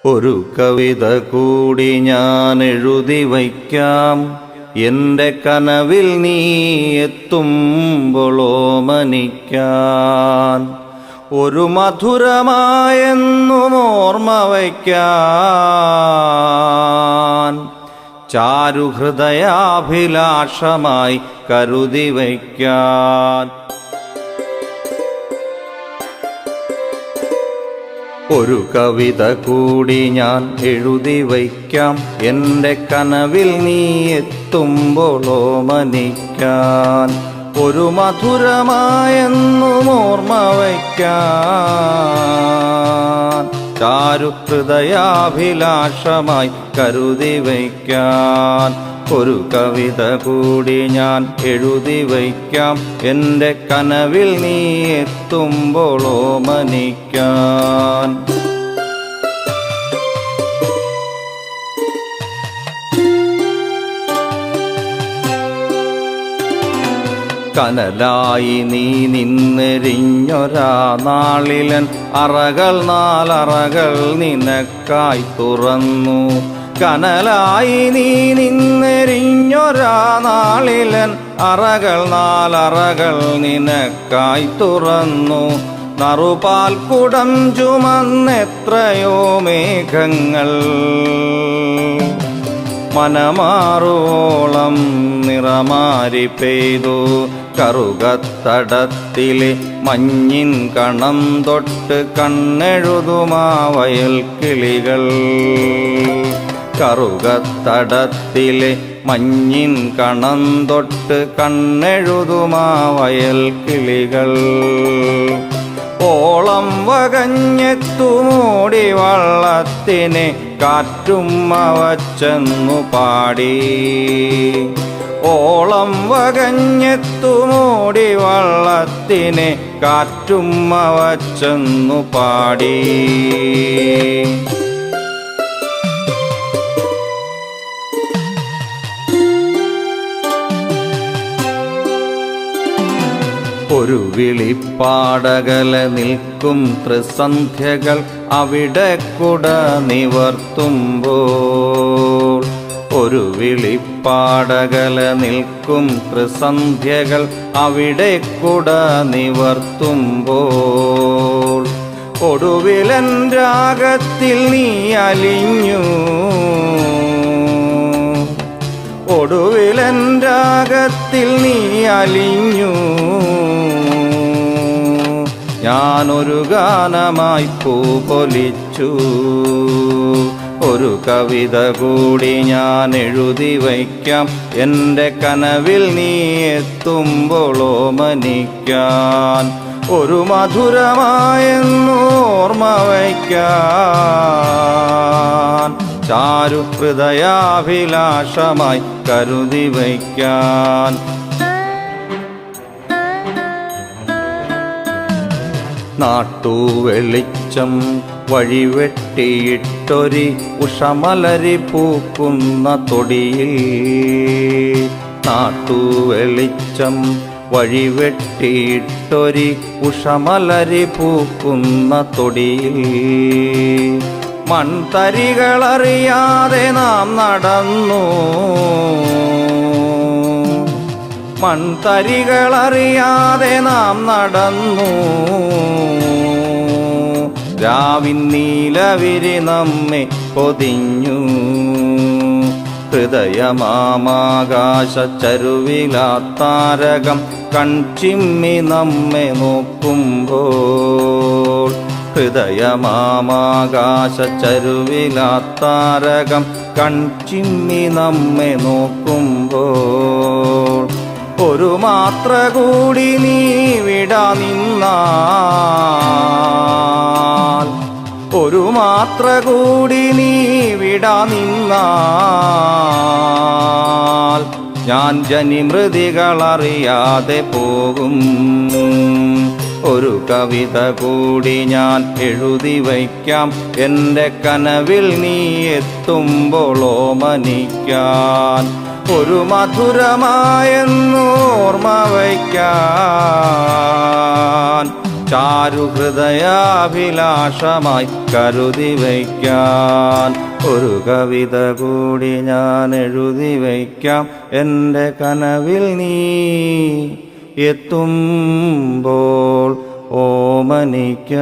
ഒരു കവിത കൂടി ഞാൻ എഴുതി വയ്ക്കാം, എൻ്റെ കനവിൽ നീ എത്തുമ്പോളോമനിക്കാൻ. ഒരു മധുരമായെന്നും ഓർമ്മ വയ്ക്കാൻ, ചാരുഹൃദയാഭിലാഷമായി കരുതി വയ്ക്കാൻ. ഒരു കവിത കൂടി ഞാൻ എഴുതി വയ്ക്കാം, എൻ്റെ കനവിൽ നീ എത്തുമ്പോളോമനിക്കാൻ. ഒരു മധുരമായെന്നും ഓർമ്മ വയ്ക്കാൻ, ചാരുഹൃദയാഭിലാഷമായി കരുതി വയ്ക്കാൻ. ഒരു കവിത കൂടി ഞാൻ എഴുതി വയ്ക്കാം, എൻ്റെ കനവിൽ നീ എത്തുമ്പോളോമനിക്കാൻ. കനലായി നീ നിന്നെരിഞ്ഞൊരാ നാളിലൻ അറകൾ നാലറകൾ നിനക്കായി തുറന്നു. കനലായി നീ നിന്നെരിഞ്ഞൊരാ നാളിലൻ അറകൾ നാലറകൾ നിനക്കായി തുറന്നു. നറുപാൽ കുടം ചുമന്നെത്രയോ മേഘങ്ങൾ മനമാറോളം നിറമാരി പെയ്തു. കറുകത്തടത്തിലെ മഞ്ഞിൻ കണം തൊട്ട് കണ്ണെഴുതുമാ വയൽ കിളികൾ. കറുകത്തടത്തിലെ മഞ്ഞിൻ കണം തൊട്ട് കണ്ണെഴുതുമാ വയൽ കിളികൾ. ഓളം വകഞ്ഞെത്തുമൂടി വള്ളത്തിനെ കാറ്റുമ്മ വച്ചെന്നു പാടി. ഓളം വകഞ്ഞെത്തുമൂടി വള്ളത്തിനെ കാറ്റുമ്മ വച്ചെന്നു പാടി. ഒരു വിളിപ്പാടകല നിൽക്കും ത്രിസന്ധ്യകൾ അവിടെ കുട നിവർത്തുമ്പോൾ. ഒരു വിളിപ്പാടകല നിൽക്കും ത്രിസന്ധ്യകൾ അവിടെ കുട നിവർത്തുമ്പോൾ. ഒടുവിലൻ രാഗത്തിൽ നീ അലിഞ്ഞു, ഒടുവിലൻ രാഗത്തിൽ നീ അലിഞ്ഞു. ഞാനൊരു ഗാനമായി പൂപൊലിച്ചു. ഒരു കവിത കൂടി ഞാൻ എഴുതി വയ്ക്കാം, എൻ്റെ കനവിൽ നീ എത്തുമ്പോളോമനിക്കാൻ. ഒരു മധുരമായെന്നും ഓർമ്മ വയ്ക്കാൻ, ചാരുഹൃദയാഭിലാഷമായി കരുതി വയ്ക്കാൻ. നാട്ടുവെളിച്ചം വഴിവെട്ടിയിട്ടൊരി ഉഷമലരി പൂക്കുന്ന തൊടിയിൽ. നാട്ടുവെളിച്ചം വഴിവെട്ടിയിട്ടൊരി ഉഷമലരി പൂക്കുന്ന തൊടിയിൽ. മൺതരികളറിയാതെ നാം നടന്നു, മൺതരികളറിയാതെ നാം നടന്നു. രാവിൻ നീലവിരി നമ്മെ പൊതിഞ്ഞു. ഹൃദയമാകാശച്ചരുവിലാത്താരകം കൺചിമ്മി നമ്മെ നോക്കുമ്പോൾ. ഹൃദയമാകാശച്ചരുവിലാത്താരകം കൺചിമ്മി നമ്മെ നോക്കുമ്പോൾ. ഒരു മാത്ര കൂടി നീ വിടാ നിന്നാൽ, ഒരു മാത്ര കൂടി നീ വിടാ നിന്നാൽ, ഞാൻ ജനിമൃതികളറിയാതെ പോകും. ഒരു കവിത കൂടി ഞാൻ എഴുതി വയ്ക്കാം, എൻ്റെ കനവിൽ നീ എത്തുമ്പോളോമനിക്കാൻ. ഒരു മധുരമായെന്നും ഓർമ്മ വയ്ക്കാൻ, ചാരുഹൃദയാഭിലാഷമായി കരുതി വയ്ക്കാൻ. ഒരു കവിത കൂടി ഞാൻ എഴുതി വയ്ക്കാം, എൻ്റെ കനവിൽ നീ എത്തുമ്പോൾ ഓമനിക്കാൻ.